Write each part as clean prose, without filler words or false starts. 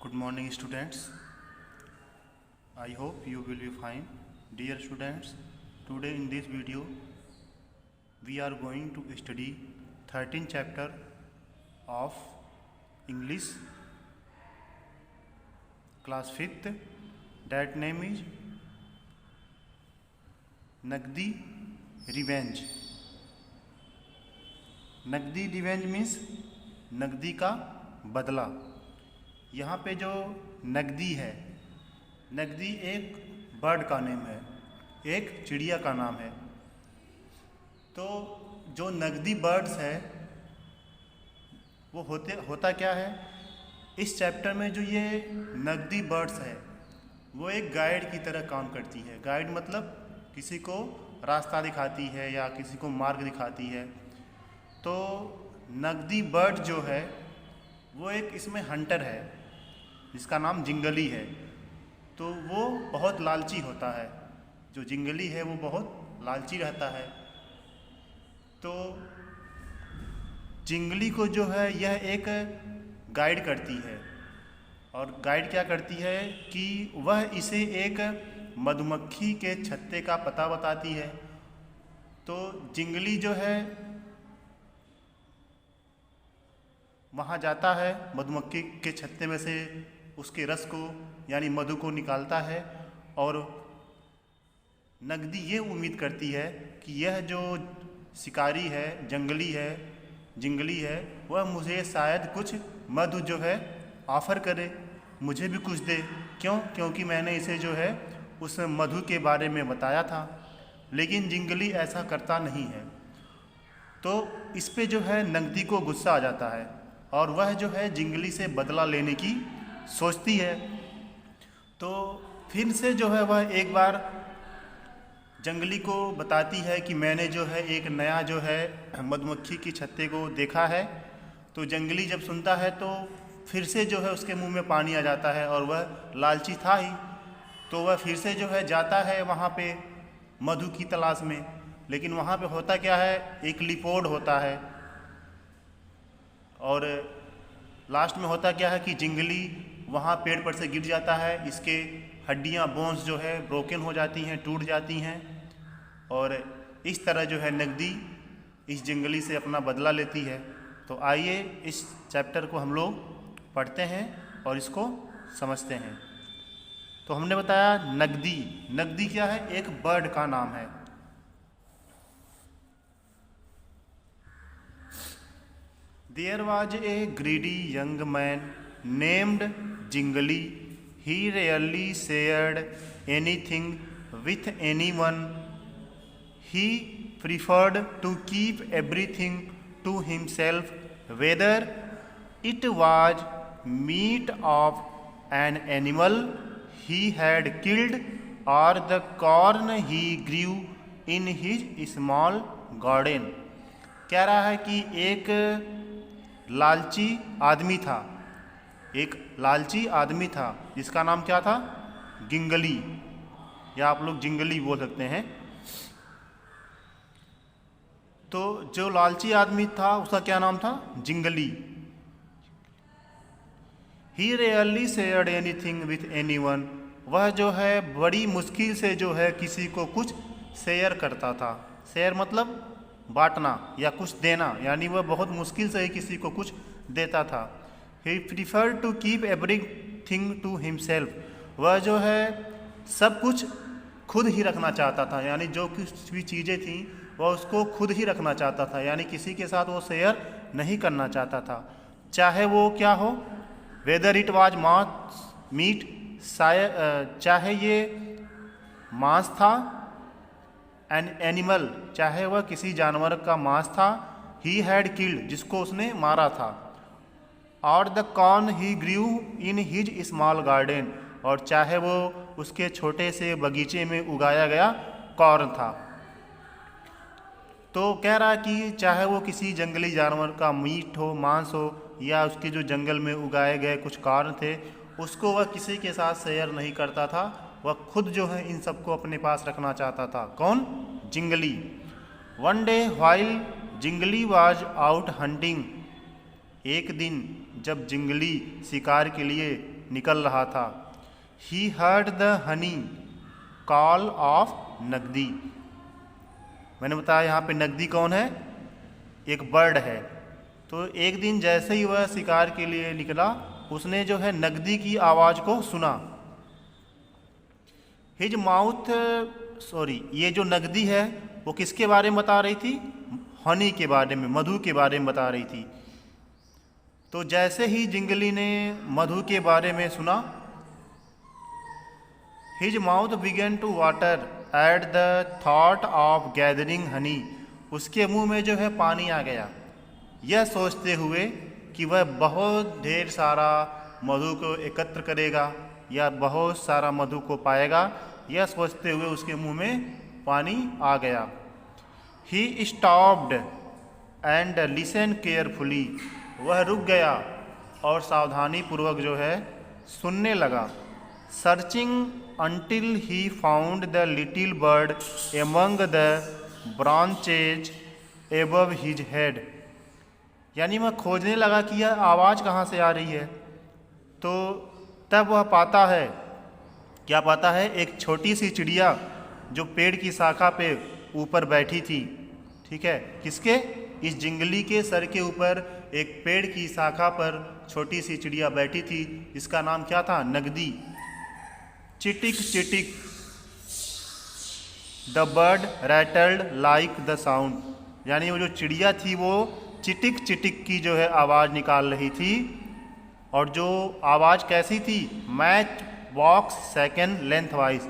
Good morning, students. I hope you will be fine. Dear students, today in this video, we are going to study 13th chapter of English, class 5th. That name is Nagdi Revenge. नकदी revenge means नकदी का बदला। यहाँ पे जो नकदी है, नकदी एक बर्ड का नेम है, एक चिड़िया का नाम है। तो जो नकदी बर्ड्स है वो होता क्या है, इस चैप्टर में जो ये नकदी बर्ड्स है वो एक गाइड की तरह काम करती है। गाइड मतलब किसी को रास्ता दिखाती है या किसी को मार्ग दिखाती है। तो नकदी बर्ड जो है वो एक इसमें हंटर है जिसका नाम जिंगली है। तो वो बहुत लालची होता है, जो जिंगली है वो बहुत लालची रहता है। तो जिंगली को जो है यह एक गाइड करती है, और गाइड क्या करती है कि वह इसे एक मधुमक्खी के छत्ते का पता बताती है। तो जिंगली जो है वहाँ जाता है, मधुमक्खी के छत्ते में से उसके रस को यानी मधु को निकालता है, और नकदी ये उम्मीद करती है कि यह जो शिकारी है, जिंगली है, वह मुझे शायद कुछ मधु जो है ऑफ़र करे, मुझे भी कुछ दे। क्योंकि मैंने इसे जो है उस मधु के बारे में बताया था। लेकिन जिंगली ऐसा करता नहीं है। तो इस पे जो है नकदी को गुस्सा आ जाता है और वह जो है जिंगली से बदला लेने की सोचती है। तो फिर से जो है वह एक बार जंगली को बताती है कि मैंने जो है एक नया जो है मधुमक्खी की छत्ते को देखा है। तो जंगली जब सुनता है तो फिर से जो है उसके मुंह में पानी आ जाता है, और वह लालची था ही। तो वह फिर से जो है जाता है वहाँ पे मधु की तलाश में। लेकिन वहाँ पे होता क्या है, एक लिपोर्ड होता है, और लास्ट में होता क्या है कि जिंगली वहाँ पेड़ पर से गिर जाता है। इसके हड्डियाँ, बोन्स जो है ब्रोकन हो जाती हैं, टूट जाती हैं, और इस तरह जो है नकदी इस जिंगली से अपना बदला लेती है। तो आइए इस चैप्टर को हम लोग पढ़ते हैं और इसको समझते हैं। तो हमने बताया नकदी क्या है, एक बर्ड का नाम है। There was a greedy young man named Jingly. He rarely shared anything with anyone. He preferred to keep everything to himself, whether it was meat of an animal he had killed or the corn he grew in his small garden. कह रहा है कि एक लालची आदमी था जिसका नाम क्या था, जिंगली, या आप लोग जिंगली बोल सकते हैं। तो जो लालची आदमी था उसका क्या नाम था, Zhengli. He rarely shared anything with anyone. वह जो है बड़ी मुश्किल से जो है किसी को कुछ शेयर करता था। शेयर मतलब बांटना या कुछ देना, यानी वह बहुत मुश्किल से ही किसी को कुछ देता था। He preferred to keep everything to himself. वह जो है सब कुछ खुद ही रखना चाहता था, यानी जो कुछ भी चीज़ें थीं वह उसको खुद ही रखना चाहता था, यानी किसी के साथ वो शेयर नहीं करना चाहता था, चाहे वो क्या हो। वेदर इट वाज मीट, चाहे ये मांस था, एन एनिमल, चाहे वह किसी जानवर का मांस था, ही हैड किल्ड, जिसको उसने मारा था, और the corn he grew in his small garden, और चाहे वो उसके छोटे से बगीचे में उगाया गया कॉर्न था। तो कह रहा है कि चाहे वो किसी जंगली जानवर का मीट हो, मांस हो, या उसके जो जंगल में उगाए गए कुछ कॉर्न थे, उसको वह किसी के साथ शेयर नहीं करता था। वह खुद जो है इन सबको अपने पास रखना चाहता था। कौन, Zhengli. One day while Zhengli was out hunting, एक दिन जब जिंगली शिकार के लिए निकल रहा था। He heard the honey call of नगदी। मैंने बताया यहाँ पे नगदी कौन है, एक बर्ड है। तो एक दिन जैसे ही वह शिकार के लिए निकला, उसने जो है नगदी की आवाज़ को सुना। हिज माउथ ये जो नगदी है वो किसके बारे में बता रही थी? हनी के बारे में, मधु के बारे में बता रही थी। तो जैसे ही जिंगली ने मधु के बारे में सुना, his mouth began to water at the thought of gathering honey. उसके मुंह में जो है पानी आ गया, यह सोचते हुए कि वह बहुत ढेर सारा मधु को एकत्र करेगा या बहुत सारा मधु को पाएगा। यह सोचते हुए उसके मुंह में पानी आ गया। He stopped and listen carefully. वह रुक गया और सावधानी पूर्वक जो है सुनने लगा। Searching until he found the little bird among the branches above his head। यानी वह खोजने लगा कि यह आवाज़ कहाँ से आ रही है। तो तब वह पाता है, क्या पाता है? एक छोटी सी चिड़िया जो पेड़ की शाखा पे ऊपर बैठी थी। ठीक है, किसके? इस जिंगली के सर के ऊपर एक पेड़ की शाखा पर छोटी सी चिड़िया बैठी थी। इसका नाम क्या था? Nagdi. Chitik chitik the bird rattled like the sound. यानी वो जो चिड़िया थी वो चिटिक चिटिक की जो है आवाज़ निकाल रही थी। और जो आवाज़ कैसी थी? Match box second length wise.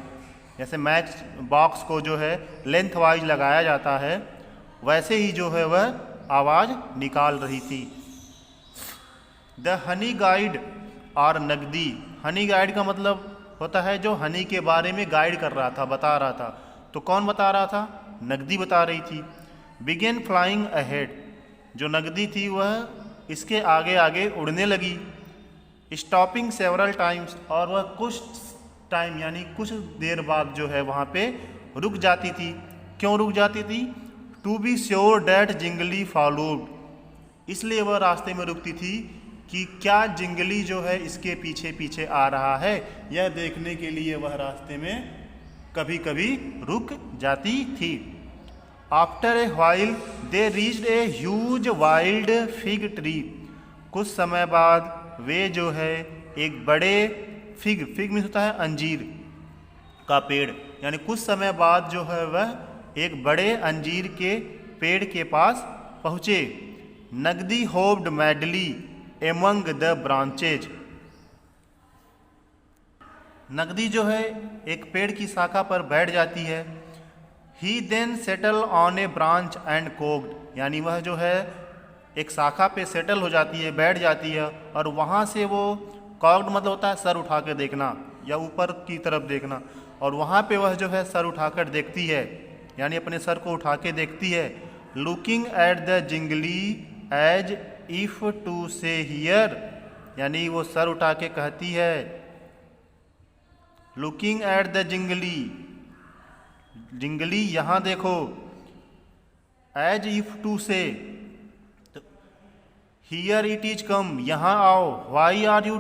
जैसे मैच बॉक्स को जो है लेंथ वाइज लगाया जाता है, वैसे ही जो है वह आवाज़ निकाल रही थी। द हनी गाइड और नगदी। हनी गाइड का मतलब होता है जो हनी के बारे में गाइड कर रहा था, बता रहा था। तो कौन बता रहा था? नगदी बता रही थी। Began flying ahead. जो नगदी थी वह इसके आगे आगे उड़ने लगी। Stopping several times. और वह कुछ टाइम यानी कुछ देर बाद जो है वहाँ पे रुक जाती थी। क्यों रुक जाती थी? To be sure that Jingli followed. इसलिए वह रास्ते में रुकती थी कि क्या जिंगली जो है इसके पीछे पीछे आ रहा है, यह देखने के लिए वह रास्ते में कभी कभी रुक जाती थी। After a while they reached a huge wild fig tree. कुछ समय बाद वे जो है एक बड़े फिग मीन्स होता है अंजीर का पेड़, यानी कुछ समय बाद जो है वह एक बड़े अंजीर के पेड़ के पास पहुँचे। नगदी hoped madly among the branches. नगदी जो है एक पेड़ की शाखा पर बैठ जाती है। He then settle on a branch and cocked. यानी वह जो है एक शाखा पे सेटल हो जाती है, बैठ जाती है, और वहाँ से वो कॉक्ड मतलब होता है सर उठा के देखना या ऊपर की तरफ देखना। और वहाँ पे वह जो है सर उठाकर देखती है, यानी अपने सर को उठा के देखती है। Looking at the Jingli as if to say here. यानी वो सर उठा के कहती है, looking at the Jingli, Jingli यहाँ देखो। As if to say, here it is come, यहाँ आओ। Why are you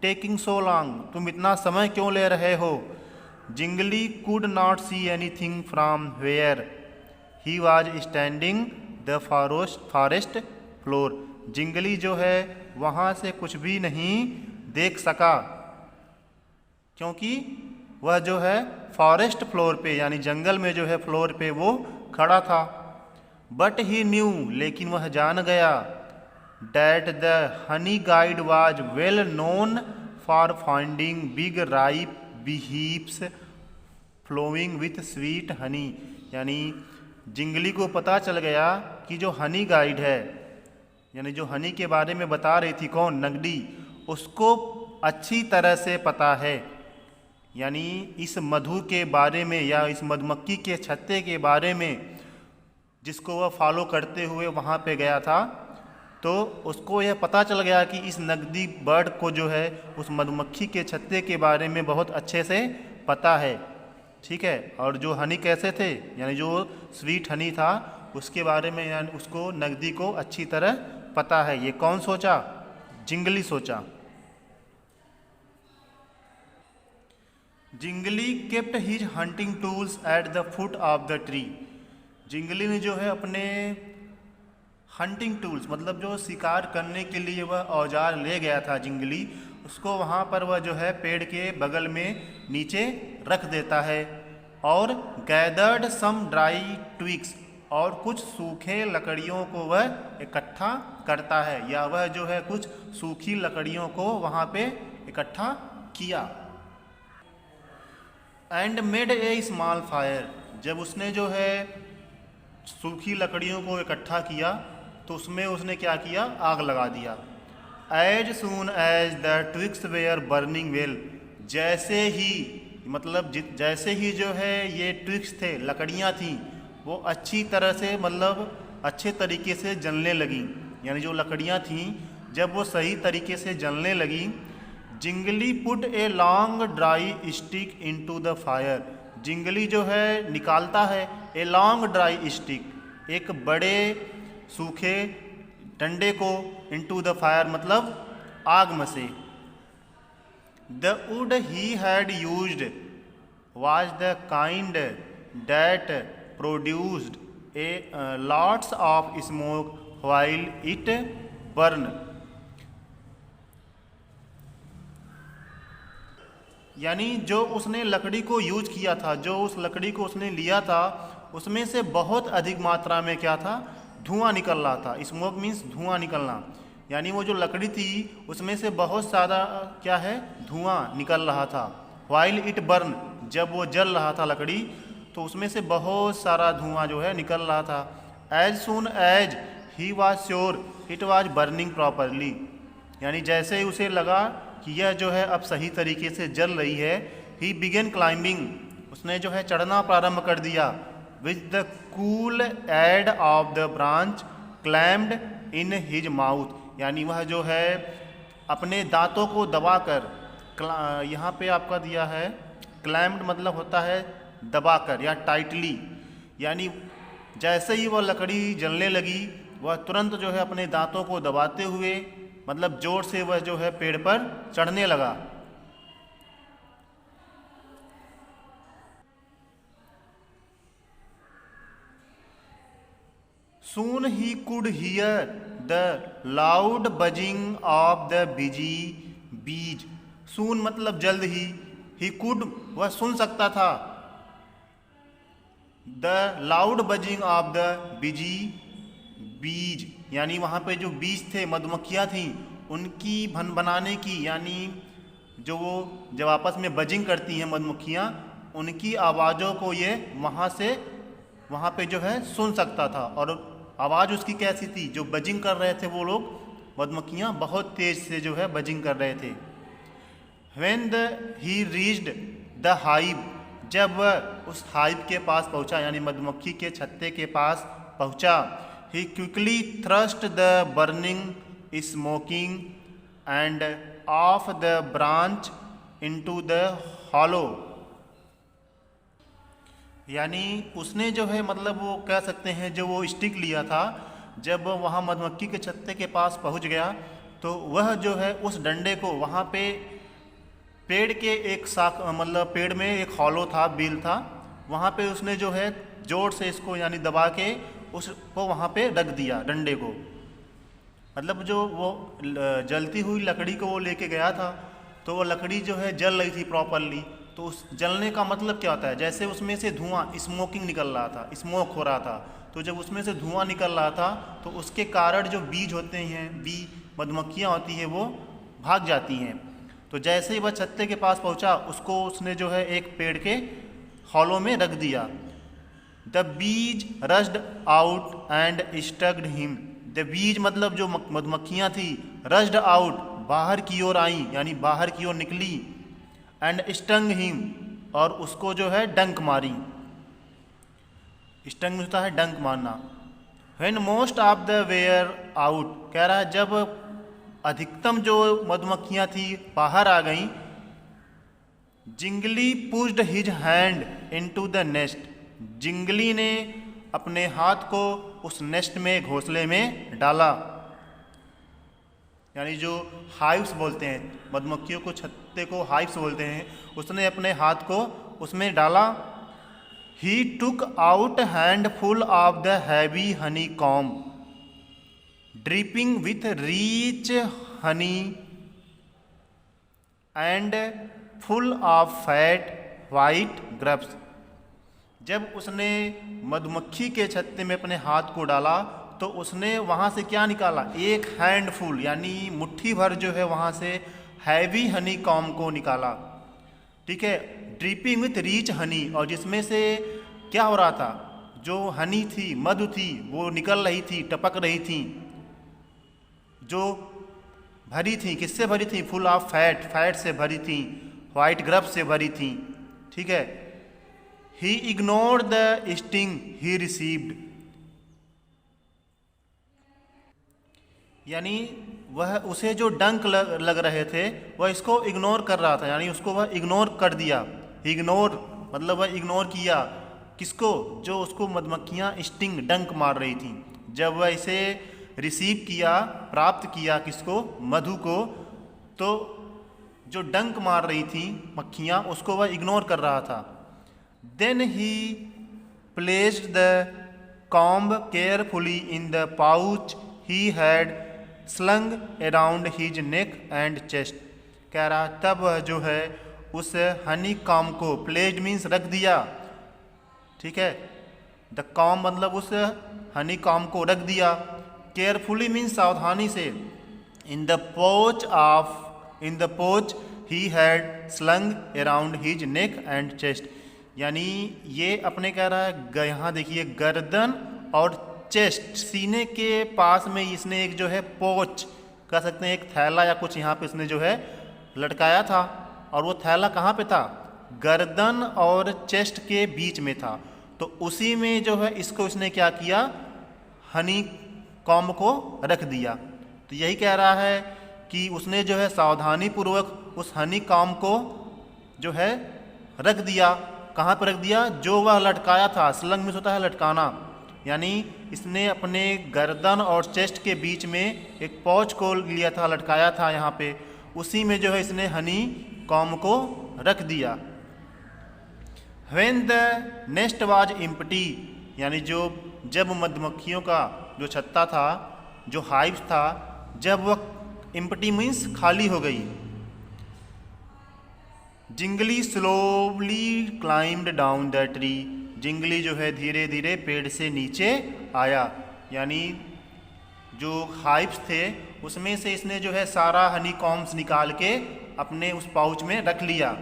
taking so long, तुम इतना समय क्यों ले रहे हो। Jingli could not see anything from where he was standing the forest floor. Jingli जो है वहाँ से कुछ भी नहीं देख सका, क्योंकि वह जो है फॉरेस्ट फ्लोर पे यानी जंगल में जो है फ्लोर पे वो खड़ा था। बट ही न्यू, लेकिन वह जान गया, that the honey guide was well known for finding big ripe heaps flowing with sweet honey. यानी जिंगली को पता चल गया कि जो हनी गाइड है, यानी जो हनी के बारे में बता रही थी कौन? नगदी, उसको अच्छी तरह से पता है। यानी इस मधु के बारे में या इस मधुमक्खी के छत्ते के बारे में जिसको वह फॉलो करते हुए वहाँ पे गया था, तो उसको यह पता चल गया कि इस नगदी बर्ड को जो है उस मधुमक्खी के छत्ते के बारे में बहुत अच्छे से पता है। ठीक है, और जो हनी कैसे थे, यानी जो स्वीट हनी था उसके बारे में यानी उसको नगदी को अच्छी तरह पता है। ये कौन सोचा? जिंगली सोचा। Zhengli kept his hunting tools at the foot of the tree. Zhengli ने जो है अपने हंटिंग टूल्स मतलब जो शिकार करने के लिए वह औजार ले गया था जिंगली, उसको वहाँ पर वह जो है पेड़ के बगल में नीचे रख देता है। और गैदर्ड सम ड्राई ट्विग्स, और कुछ सूखे लकड़ियों को वह इकट्ठा करता है, या वह जो है कुछ सूखी लकड़ियों को वहाँ पे इकट्ठा किया। And made a small fire, जब उसने जो है सूखी लकड़ियों को इकट्ठा किया तो उसमें उसने क्या किया, आग लगा दिया। As soon as the twigs were burning well, जैसे ही मतलब जैसे ही जो है ये ट्विग्स थे, लकड़ियाँ थीं, वो अच्छी तरह से मतलब अच्छे तरीके से जलने लगीं, यानी जो लकड़ियाँ थीं जब वो सही तरीके से जलने लगीं, Zhengli put a long dry stick into the fire, Zhengli जो है निकालता है ए लॉन्ग ड्राई स्टिक, एक बड़े सूखे डंडे को इनटू द फायर मतलब आग में से। The would he had used was the kind that produced a lots of smoke while it burn, यानी जो उसने लकड़ी को यूज किया था, जो उस लकड़ी को उसने लिया था, उसमें से बहुत अधिक मात्रा में क्या था, धुआं निकल रहा था। स्मोक मीन्स धुआं निकलना, यानी वो जो लकड़ी थी उसमें से बहुत सारा क्या है, धुआं निकल रहा था। व्हाइल इट बर्न, जब वो जल रहा था लकड़ी तो उसमें से बहुत सारा धुआं जो है निकल रहा था। As soon as he was sure it was burning properly, यानी जैसे ही उसे लगा कि यह जो है अब सही तरीके से जल रही है, ही बिगेन क्लाइंबिंग, उसने जो है चढ़ना प्रारंभ कर दिया। With the cool end of the branch clamped in his mouth, यानी वह जो है अपने दांतों को दबाकर, यहाँ पे आपका दिया है क्लैम्ड मतलब होता है दबाकर या टाइटली, यानी जैसे ही वह लकड़ी जलने लगी वह तुरंत जो है अपने दांतों को दबाते हुए मतलब जोर से वह जो है पेड़ पर चढ़ने लगा। Soon he could hear the loud buzzing of the busy bees. Soon मतलब जल्द ही, he could वह सुन सकता था, the loud buzzing of the busy bees, यानी वहाँ पे जो बीज थे, मधुमक्खियाँ थीं, उनकी भन बनाने की, यानी जो वो जब आपस में बजिंग करती हैं मधुमक्खियाँ, उनकी आवाज़ों को ये वहाँ पे जो है सुन सकता था। और आवाज़ उसकी कैसी थी, जो बजिंग कर रहे थे वो लोग मधुमक्खियाँ बहुत तेज़ से जो है बजिंग कर रहे थे। When he reached the hive, जब वह उस हाइव के पास पहुँचा, यानी मधुमक्खी के छत्ते के पास पहुँचा, he quickly thrust the burning smoking and off the branch into the hollow, यानी उसने जो है मतलब वो कह सकते हैं जो वो स्टिक लिया था, जब वहाँ मधुमक्खी के छत्ते के पास पहुँच गया तो वह जो है उस डंडे को वहाँ पे पेड़ के एक शाख मतलब पेड़ में एक हॉलो था, बिल था, वहाँ पे उसने जो है जोर से इसको यानी दबा के उसको वहाँ पे रख दिया डंडे को। मतलब जो वो जलती हुई लकड़ी को वो लेके गया था तो वो लकड़ी जो है जल रही थी प्रॉपरली, तो उस जलने का मतलब क्या होता है, जैसे उसमें से धुआं स्मोकिंग निकल रहा था, स्मोक हो रहा था, तो जब उसमें से धुआं निकल रहा था तो उसके कारण जो बीज होते हैं, मधुमक्खियाँ होती हैं, वो भाग जाती हैं। तो जैसे ही वह छत्ते के पास पहुंचा उसको उसने जो है एक पेड़ के हॉलो में रख दिया। The bees rushed out and stung him, the bees मतलब जो मधुमक्खियाँ थी, रश्ड आउट बाहर की ओर आई, यानी बाहर की ओर निकली, एंड स्टंग हिम और उसको जो है डंक मारी। स्टंग होता है डंक मारना। When most of the wear out, कह रहा है जब अधिकतम जो मधुमक्खियाँ थी बाहर आ गईं, Zhengli pushed his hand into the nest, Zhengli ने अपने हाथ को उस नेस्ट में, घोंसले में डाला। यानी जो हाइव्स बोलते हैं, मधुमक्खियों को छत्ते को हाइव्स बोलते हैं, उसने अपने हाथ को उसमें डाला। He took out handful of the heavy honeycomb, dripping with rich honey and full of fat white grubs। जब उसने मधुमक्खी के छत्ते में अपने हाथ को डाला तो उसने वहाँ से क्या निकाला, एक हैंडफुल यानी मुट्ठी भर जो है वहाँ से हैवी हनी कॉम्ब को निकाला। ठीक है, ड्रिपिंग विथ रीच हनी, और जिसमें से क्या हो रहा था, जो हनी थी, मधु थी, वो निकल रही थी, टपक रही थी, जो भरी थी, किससे भरी थी, फुल ऑफ फैट, फैट से भरी थी, वाइट ग्रब से भरी थी। ठीक है, ही ignored the sting he received, यानी वह उसे जो डंक लग रहे थे वह इसको इग्नोर कर रहा था, यानी उसको वह इग्नोर कर दिया। इग्नोर मतलब वह इग्नोर किया किसको, जो उसको मधुमक्खियाँ स्टिंग डंक मार रही थी। जब वह इसे रिसीव किया, प्राप्त किया किसको, मधु को, तो जो डंक मार रही थी मक्खियाँ उसको वह इग्नोर कर रहा था। Then he placed the comb carefully in the pouch he had slung around his neck and chest. कह रहा तब वह जो है उस हनी कॉम्ब को, प्लेस्ड मीन्स रख दिया, ठीक है, द कॉम्ब मतलब उस हनी कॉम्ब को रख दिया, केयरफुली मीन्स सावधानी से, इन द पोच ही had slung around his neck and chest, यानी ये अपने कह रहा है, यहाँ देखिए गर्दन और चेस्ट, सीने के पास में इसने एक जो है पोच कह सकते हैं, एक थैला या कुछ यहाँ पे इसने जो है लटकाया था, और वो थैला कहाँ पे था, गर्दन और चेस्ट के बीच में था। तो उसी में जो है इसको इसने क्या किया, हनी कॉम्ब को रख दिया। तो यही कह रहा है कि उसने जो है सावधानी पूर्वक उस हनी कॉम्ब को जो है रख दिया। कहाँ पर रख दिया, जो वह लटकाया था, स्लंग में होता है लटकाना, यानी इसने अपने गर्दन और चेस्ट के बीच में एक पॉच को लिया था, लटकाया था यहाँ पे, उसी में जो है इसने हनी कॉम्ब को रख दिया। When the nest was empty, यानी जब मधुमक्खियों का जो छत्ता था, जो हाइव था, जब वह empty मीन्स खाली हो गई, Zhengli slowly climbed down the tree, Zhengli जो है धीरे धीरे पेड़ से नीचे आया, यानी जो हाइव्स थे उसमें से इसने जो है सारा हनी कॉम्ब्स निकाल के अपने उस पाउच में रख लिया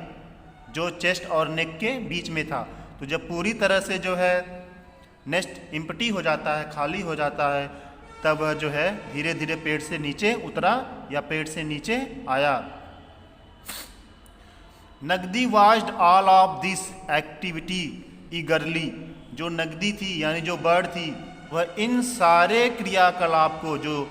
जो चेस्ट और नेक के बीच में था। तो जब पूरी तरह से जो है नेस्ट इम्पटी हो जाता है, खाली हो जाता है, तब जो है धीरे धीरे पेड़ से नीचे उतरा या पेड़ से नीचे आया। नगदी watched all of this activity ईगरली, जो नगदी थी यानी जो बर्ड थी वह इन सारे क्रियाकलाप को, जो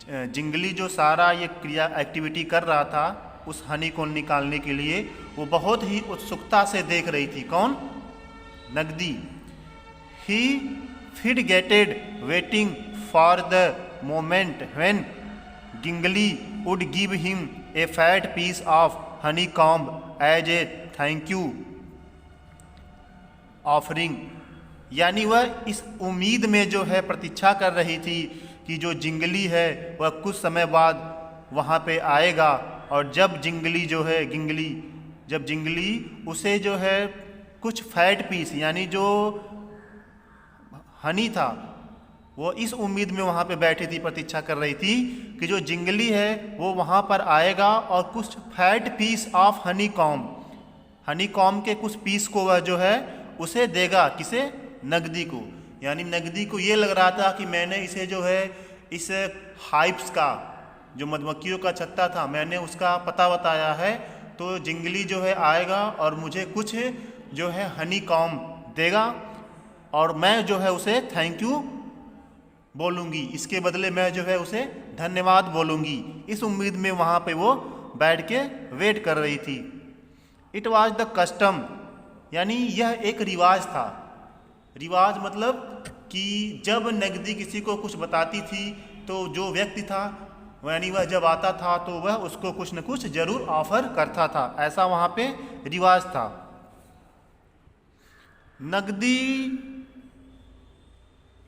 जिंगली जो सारा ये क्रिया एक्टिविटी कर रहा था उस हनी को निकालने के लिए, वो बहुत ही उत्सुकता से देख रही थी। कौन, Nagdi. He fidgeted waiting for the moment when Jingli would give him a fat piece of Honey comb as a thank you offering, यानी वह इस उम्मीद में जो है प्रतीक्षा कर रही थी कि जो जिंगली है वह कुछ समय बाद वहाँ पे आएगा, और जब जिंगली जो है जब जिंगली उसे जो है कुछ फैट पीस यानी जो हनी था, वो इस उम्मीद में वहाँ पे बैठी थी, प्रतीक्षा कर रही थी कि जो जिंगली है वो वहाँ पर आएगा और कुछ fat piece of Honey comb के कुछ पीस को वह जो है उसे देगा, किसे, नगदी को। यानी नगदी को ये लग रहा था कि मैंने इसे जो है इस हाइव्स का, जो मधुमक्खियों का छत्ता था, मैंने उसका पता बताया है, तो जिंगली जो है आएगा और मुझे कुछ जो है हनी कॉम्ब देगा और मैं जो है उसे थैंक यू बोलूँगी, इसके बदले मैं जो है उसे धन्यवाद बोलूँगी। इस उम्मीद में वहाँ पे वो बैठ के वेट कर रही थी। इट वॉज द कस्टम, यानी यह एक रिवाज था। रिवाज मतलब कि जब नगदी किसी को कुछ बताती थी तो जो व्यक्ति था यानी वह जब आता था तो वह उसको कुछ न कुछ जरूर ऑफर करता था, ऐसा वहाँ पे रिवाज था। नगदी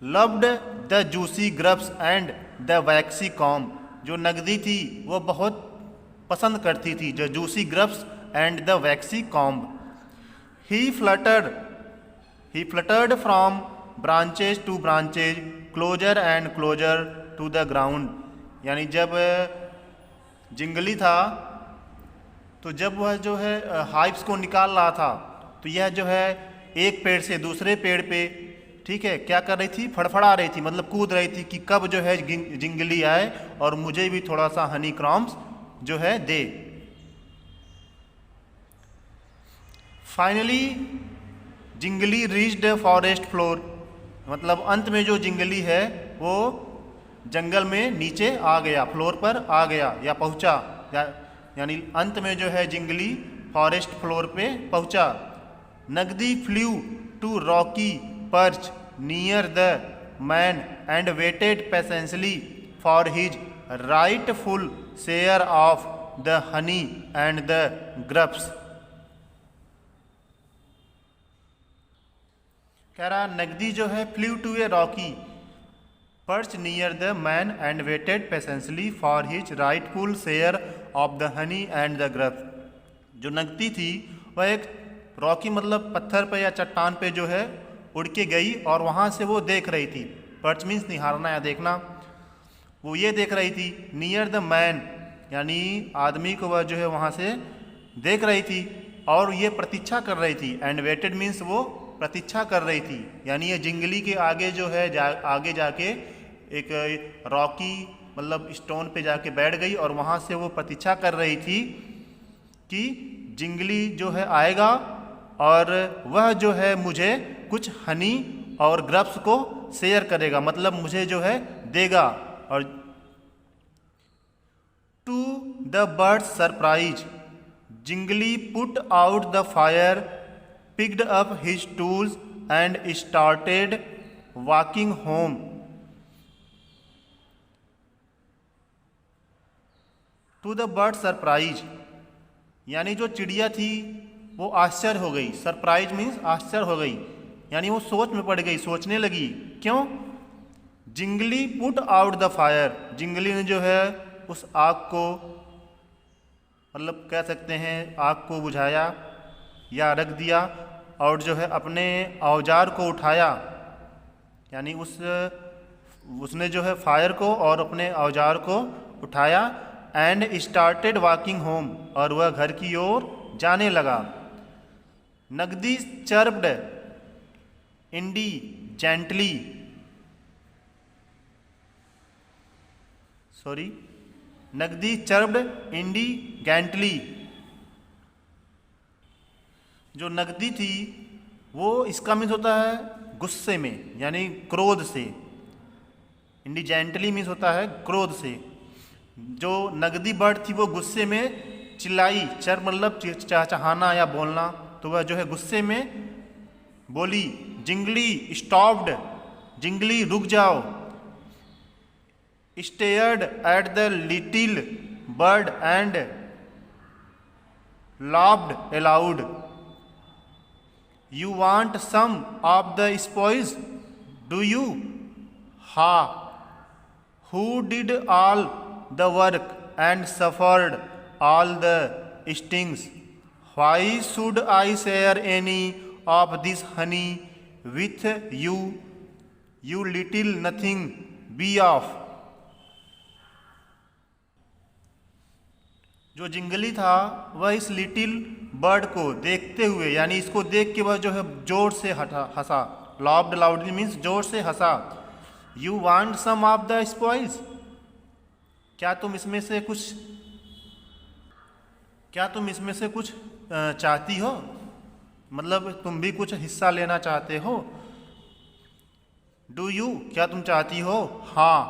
loved the juicy grubs and the vaccine com. जो नगदी थी वो बहुत पसंद करती थी the juicy grubs and the vaccine comb. He fluttered from branches to branches, closer and closer to the ground। यानी जब जिंगली था तो जब वह जो है हाइप्स को निकाल रहा था तो यह जो है एक पेड़ से दूसरे पेड़ पे, ठीक है, क्या कर रही थी, फड़फड़ा रही थी, मतलब कूद रही थी कि कब जो है जिंगली आए और मुझे भी थोड़ा सा हनी क्रॉम्स जो है दे। Finally Jingli reached forest floor. मतलब अंत में जो जिंगली है वो जंगल में नीचे आ गया, फ्लोर पर आ गया या पहुंचा, यानी अंत में जो है जिंगली फॉरेस्ट फ्लोर पे पहुंचा। Nagdi flew to rocky perch near the man and waited patiently for his rightful share of the honey and the grubs. कह रहा नगदी जो है flew to a rocky perch near the man and waited patiently for his rightful share of the honey and the grubs. जो नगदी थी वह एक Rocky मतलब पत्थर पे या चट्टान पे जो है उड़ के गई और वहाँ से वो देख रही थी, पर्च मीन्स निहारना या देखना, वो ये देख रही थी नियर द मैन यानी आदमी को वह जो है वहाँ से देख रही थी और ये प्रतीक्षा कर रही थी। एंड वेटेड मीन्स वो प्रतीक्षा कर रही थी, यानी ये जिंगली के आगे जो है आगे जाके एक रॉकी मतलब स्टोन पे जाके बैठ गई और वहाँ से वो प्रतीक्षा कर रही थी कि जिंगली जो है आएगा और वह जो है मुझे कुछ हनी और ग्रब्स को शेयर करेगा, मतलब मुझे जो है देगा। और to the bird's surprise Jingli put out the fire, picked up his tools and started walking home। To the bird surprise यानी जो चिड़िया थी वो आश्चर्य हो गई, सरप्राइज मीन्स आश्चर्य हो गई, यानी वो सोच में पड़ गई, सोचने लगी। क्यों? Zhengli put out the fire, Zhengli ने जो है उस आग को मतलब कह सकते हैं आग को बुझाया या रख दिया और जो है अपने औजार को उठाया, यानी उसने जो है फायर को और अपने औजार को उठाया। एंड स्टार्टेड वॉकिंग होम और वह घर की ओर जाने लगा। नगदी चर्प्ड इंडी जेंटली, नगदी चर्प्ड इंडी गैंटली। जो नगदी थी वो इसका मीन्स होता है गुस्से में यानी क्रोध से, इंडिजेंटली मीन्स होता है क्रोध से। जो नगदी बर्ड थी वो गुस्से में चिल्लाई, चर मतलब चहचहाना या बोलना, तो वह जो है गुस्से में बोली जिंगली स्टॉप्ड, जिंगली रुक जाओ। Stared at the little bird and laughed allowed. You want some of the spoils, do you? Ha! Who did all the work and suffered all the stings? Why should I share any of this honey with you, you little nothing be of? जो Zhengli था वह इस little bird को देखते हुए, यानी इसको देख के वह जो है जोर से हंसा, लाफ्ड लाउडली मीन्स जोर से हंसा। You want some of the spoils, क्या तुम इसमें से कुछ चाहती हो, मतलब तुम भी कुछ हिस्सा लेना चाहते हो। डू यू, क्या तुम चाहती हो। हाँ।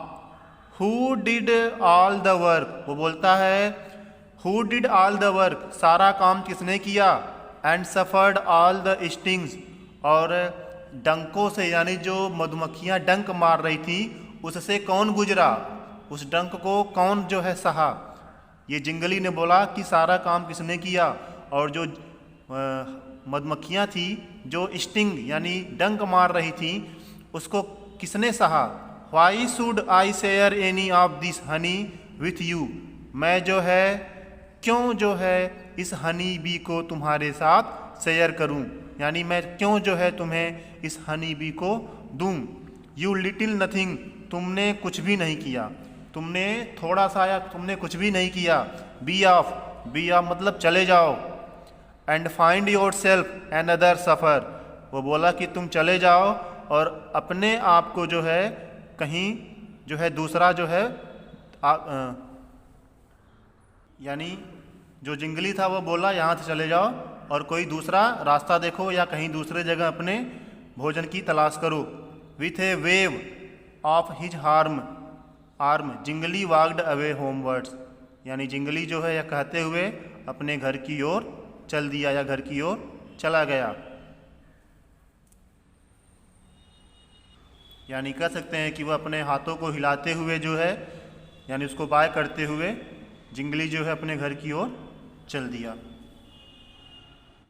Who did all the work, वो बोलता है who did all the work, सारा काम किसने किया। And suffered all the stings, और डंकों से यानी जो मधुमक्खियां डंक मार रही थी उससे कौन गुजरा। उस डंक को कौन जो है सहा। ये जिंगली ने बोला कि सारा काम किसने किया, और जो मधुमक्खियाँ थी जो स्टिंग यानी डंक मार रही थी उसको किसने सहा। Why should I share any of this Honey with you, मैं जो है क्यों जो है इस हनी बी को तुम्हारे साथ शेयर करूं, यानी मैं क्यों जो है तुम्हें इस हनी बी को दूं। यू लिटिल नथिंग, तुमने कुछ भी नहीं किया, तुमने थोड़ा सा या तुमने कुछ भी नहीं किया। बी ऑफ मतलब चले जाओ। And find yourself another सफ़र, वो बोला कि तुम चले जाओ और अपने आप को जो है कहीं जो है दूसरा जो है यानी जो जिंगली था वो बोला यहाँ से चले जाओ और कोई दूसरा रास्ता देखो या कहीं दूसरे जगह अपने भोजन की तलाश करो। With a wave of his arm Jingli walked away homewards, यानी जिंगली जो है यह कहते हुए अपने घर की ओर चल दिया या घर की ओर चला गया। यानी कह सकते हैं कि वह अपने हाथों को हिलाते हुए जो है यानी उसको बाय करते हुए जिंगली जो है अपने घर की ओर चल दिया।